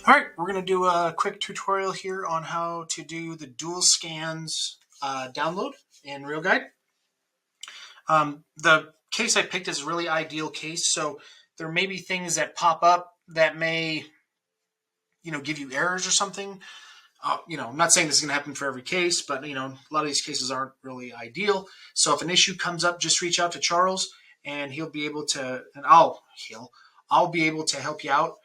All right, we're going to do a quick tutorial here on how to do the dual scans download in RealGUIDE. The case I picked is a really ideal case, so there may be things that pop up that may, give you errors or something. I'm not saying this is going to happen for every case, but a lot of these cases aren't really ideal. So if an issue comes up, just reach out to Charles, and he'll be able to, and I'll be able to help you out.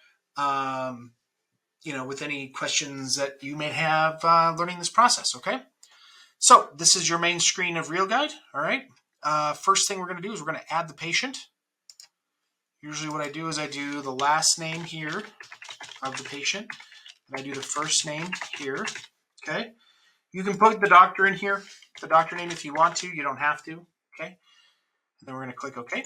With any questions that you may have learning this process, okay? So this is your main screen of RealGUIDE, all right? First thing we're going to do is we're going to add the patient. Usually what I do is I do the last name here of the patient, and I do the first name here, okay? You can put the doctor in here, the doctor name if you want to. You don't have to, okay? And then we're going to click OK.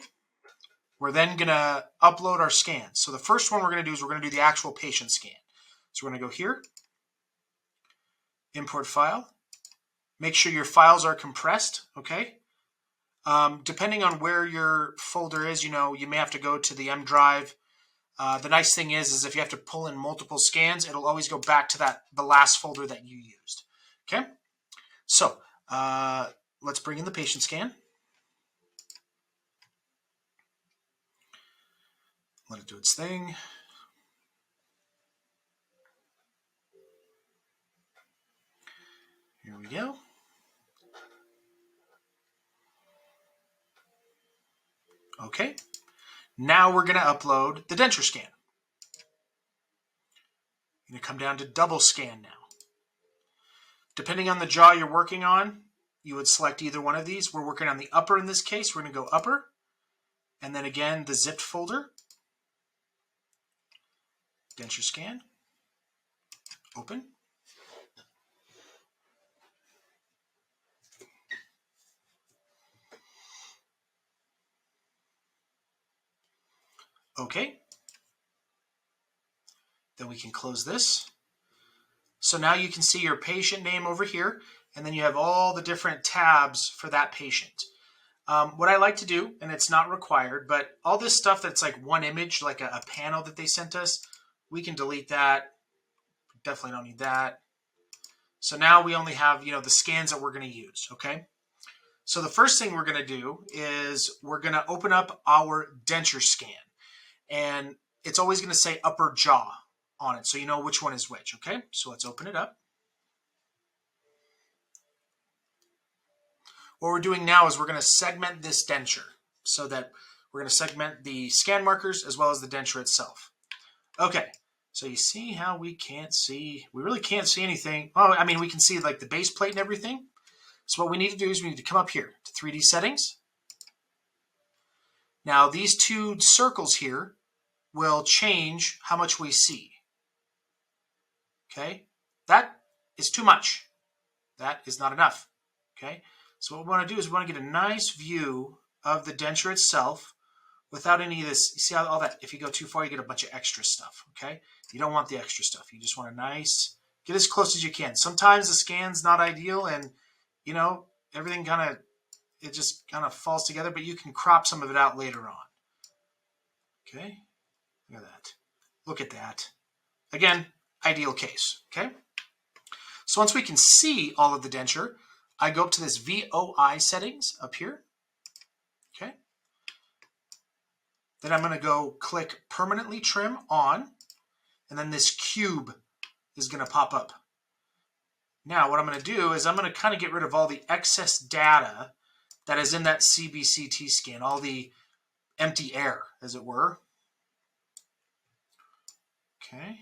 We're then going to upload our scan. So the first one we're going to do is we're going to do the actual patient scan. So we're going to go here, import file. Make sure your files are compressed, okay? Depending on where your folder is, you may have to go to the M drive. The nice thing is if you have to pull in multiple scans, it'll always go back to the last folder that you used, okay? So let's bring in the patient scan. Let it do its thing. Here we go. Okay. Now we're going to upload the denture scan. I'm going to come down to double scan now. Depending on the jaw you're working on, you would select either one of these. We're working on the upper in this case. We're going to go upper. And then again, the zipped folder. Denture scan. Open. Okay. Then we can close this. So now you can see your patient name over here, and then you have all the different tabs for that patient. What I like to do, and it's not required, but all this stuff that's like one image, like a panel that they sent us, we can delete that. Definitely don't need that. So now we only have, the scans that we're going to use, okay? So the first thing we're going to do is we're going to open up our denture scan. And it's always going to say upper jaw on it, so you know which one is which, okay? So let's open it up. What we're doing now is we're going to segment this denture so that we're going to segment the scan markers as well as the denture itself. Okay, so you see how we really can't see anything. Well, I mean, we can see like the base plate and everything. So what we need to do is we need to come up here to 3D settings. Now these two circles here will change how much we see. Okay, that is too much. That is not enough. Okay, so what we want to do is we want to get a nice view of the denture itself without any of this. You see all that? If you go too far, you get a bunch of extra stuff. Okay, you don't want the extra stuff. You just want a nice, get as close as you can. Sometimes the scan's not ideal, and everything just kind of falls together, but you can crop some of it out later on. Okay, look at that. Look at that. Again, ideal case, okay? So once we can see all of the denture, I go up to this VOI settings up here, okay? Then I'm gonna go click permanently trim on, and then this cube is gonna pop up. Now what I'm gonna do is I'm gonna kind of get rid of all the excess data that is in that CBCT scan, all the empty air, as it were. Okay.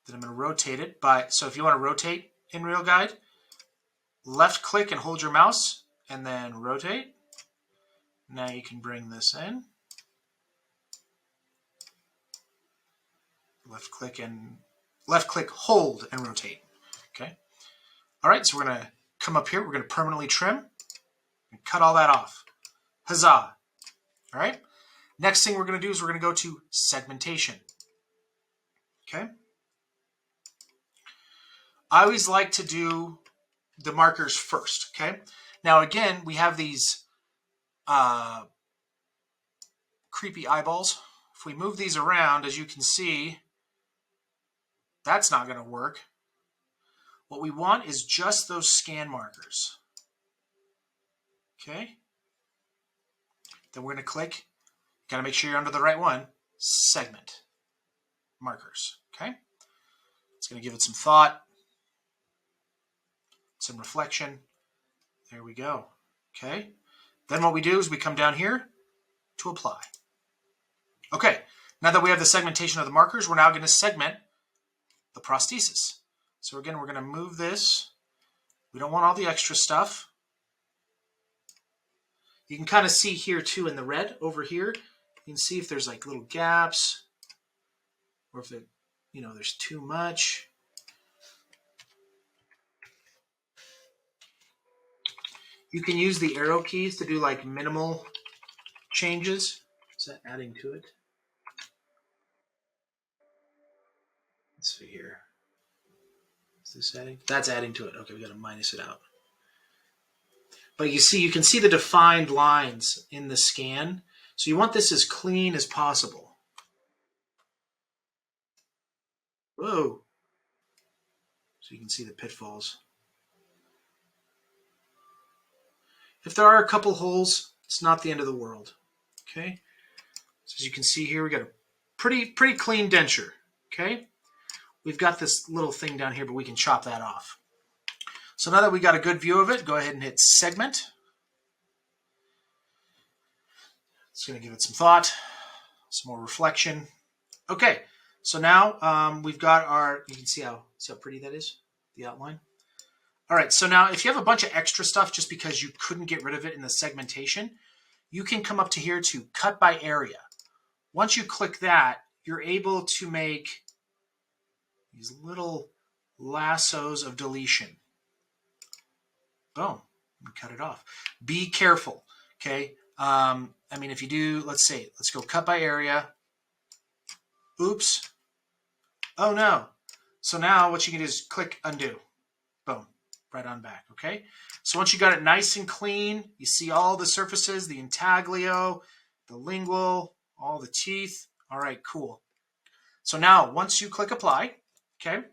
Then I'm going to rotate it so if you want to rotate in RealGUIDE, left click and hold your mouse and then rotate. Now you can bring this in. Left click, hold and rotate. Okay. All right, so we're going to come up here. We're going to permanently trim and cut all that off. Huzzah. All right. Next thing we're going to do is we're going to go to segmentation. Okay. I always like to do the markers first, okay? Now again, we have these creepy eyeballs. If we move these around, as you can see, That's not going to work. What we want is just those scan markers. Okay. Then we're going to click. Got to make sure you're under the right one. Segment markers. Okay. It's going to give it some thought, some reflection. There we go. Okay. Then what we do is we come down here to apply. Okay. Now that we have the segmentation of the markers, we're now going to segment the prosthesis. So again, we're going to move this. We don't want all the extra stuff. You can kind of see here too in the red over here. You can see if there's like little gaps or if it, there's too much. You can use the arrow keys to do like minimal changes. Is that adding to it? Let's see here. Is this adding? That's adding to it. Okay, we got to minus it out. But you can see the defined lines in the scan. So you want this as clean as possible. Whoa. So you can see the pitfalls. If there are a couple holes, it's not the end of the world. Okay. So as you can see here, we got a pretty clean denture. Okay. We've got this little thing down here, but we can chop that off. So now that we got a good view of it, go ahead and hit segment. It's going to give it some thought, some more reflection. Okay, so now we've got our, you can see how pretty that is, the outline. All right, so now if you have a bunch of extra stuff just because you couldn't get rid of it in the segmentation, you can come up to here to cut by area. Once you click that, you're able to make these little lassos of deletion. Boom, and cut it off. Be careful, okay? I mean, if you do, let's go cut by area. Oops. Oh no. So now what you can do is click undo. Boom, right on back, okay? So once you got it nice and clean, you see all the surfaces, the intaglio, the lingual, all the teeth. All right, cool. So now once you click apply, okay,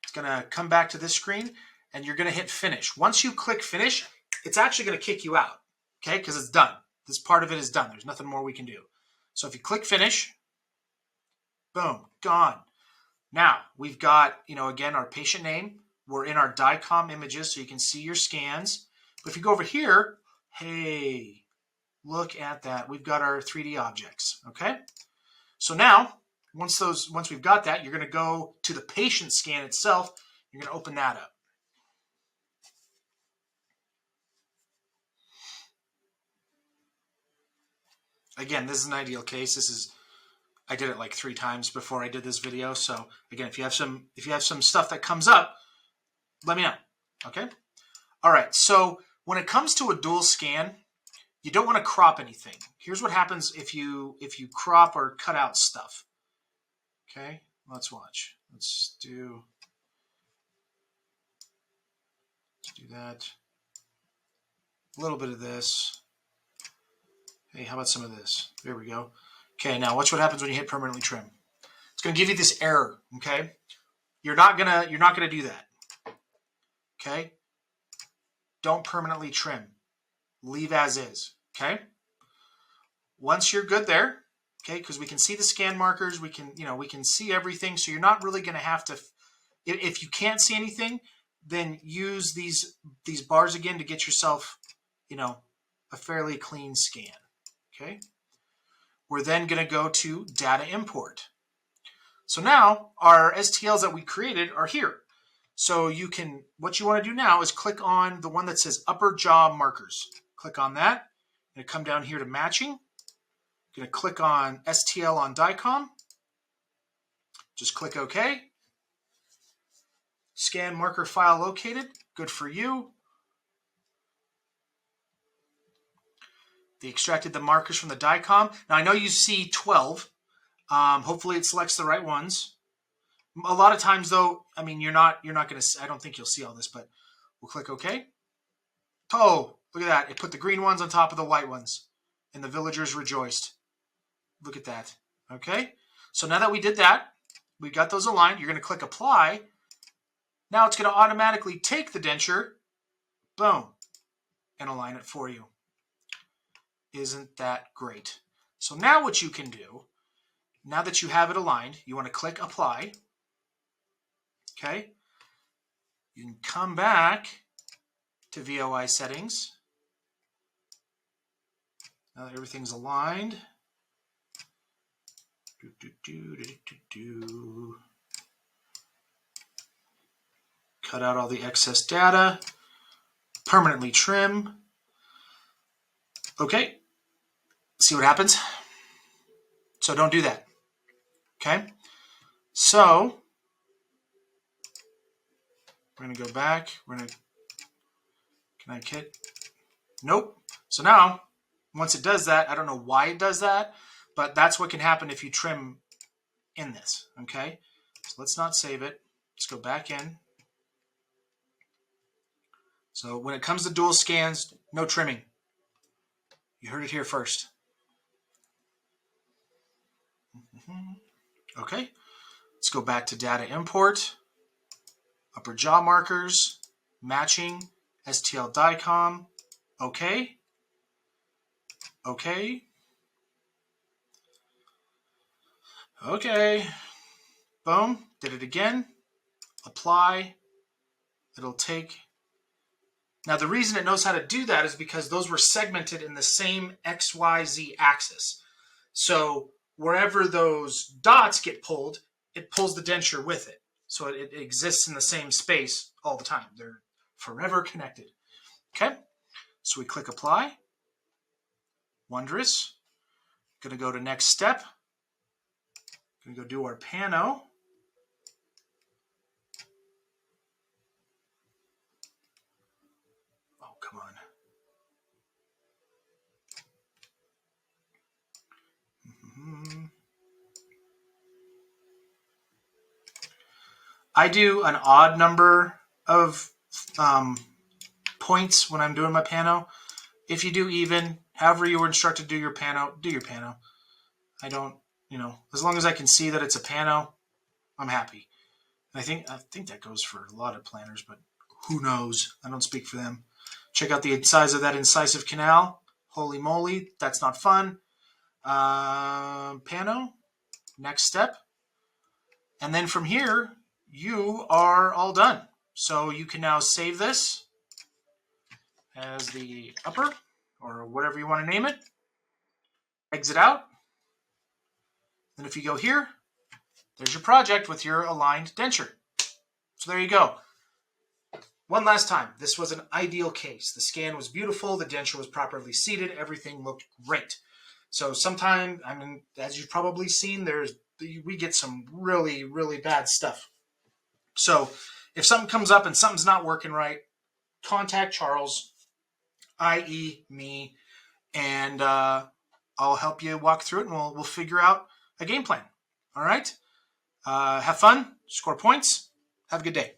it's gonna come back to this screen and you're gonna hit finish. Once you click finish, it's actually gonna kick you out, okay, because it's done. This part of it is done. There's nothing more we can do. So if you click finish, boom, gone. Now we've got, again, our patient name. We're in our DICOM images, so you can see your scans. But if you go over here, hey, look at that. We've got our 3D objects, okay? So now, once we've got that, you're going to go to the patient scan itself. You're going to open that up. Again, this is an ideal case. I did it like 3 times before I did this video. So again, if you have some stuff that comes up, let me know. Okay. All right. So when it comes to a dual scan, you don't want to crop anything. Here's what happens if you crop or cut out stuff. Okay. Let's watch. Let's do that. A little bit of this. Hey, how about some of this? There we go. Okay, now watch what happens when you hit permanently trim. It's going to give you this error, okay? You're not gonna do that. Okay? Don't permanently trim. Leave as is, okay? Once you're good there, okay, because we can see the scan markers, we can see everything, so you're not really going to have to, if you can't see anything, then use these bars again to get yourself, a fairly clean scan, okay? We're then going to go to data import. So now our STLs that we created are here. So what you want to do now is click on the one that says upper jaw markers. Click on that. You're going to come down here to matching. You're going to click on STL on DICOM. Just click OK. Scan marker file located. Good for you. They extracted the markers from the DICOM. Now I know you see 12. Hopefully it selects the right ones. A lot of times though, I mean, you're not going to, I don't think you'll see all this, but we'll click OK. Oh, look at that. It put the green ones on top of the white ones and the villagers rejoiced. Look at that. Okay. So now that we did that, we got those aligned. You're going to click apply. Now it's going to automatically take the denture, boom, and align it for you. Isn't that great? So now what you can do, now that you have it aligned, you want to click apply. Okay. You can come back to VOI settings. Now that everything's aligned. Cut out all the excess data. Permanently trim. Okay. See what happens? So don't do that. Okay. So we're going to go back. We're going to, can I hit? Nope. So now, once it does that, I don't know why it does that, but that's what can happen if you trim in this. Okay. So let's not save it. Let's go back in. So when it comes to dual scans, no trimming. You heard it here first. Okay. Let's go back to data import, upper jaw markers, matching, STL DICOM. Okay. Okay. Okay. Boom. Did it again. Apply. It'll take. Now the reason it knows how to do that is because those were segmented in the same XYZ axis. So wherever those dots get pulled, it pulls the denture with it. So it exists in the same space all the time. They're forever connected. Okay. So we click apply. Wondrous. Going to go to next step. Going to go do our pano. Oh, come on. I do an odd number of points when I'm doing my pano. If you do even, however you were instructed to do your pano, do your pano. I don't, as long as I can see that it's a pano, I'm happy. And I think that goes for a lot of planners, but who knows? I don't speak for them. Check out the size of that incisive canal. Holy moly, that's not fun. Pano, next step. And then from here, you are all done. So you can now save this as the upper, or whatever you want to name it. Exit out. And if you go here, there's your project with your aligned denture. So there you go. One last time, this was an ideal case. The scan was beautiful, the denture was properly seated, everything looked great. So sometime, as you've probably seen, we get some really, really bad stuff. So if something comes up and something's not working right, contact Charles, i.e. me, and I'll help you walk through it, and we'll figure out a game plan. All right? Have fun, score points, have a good day.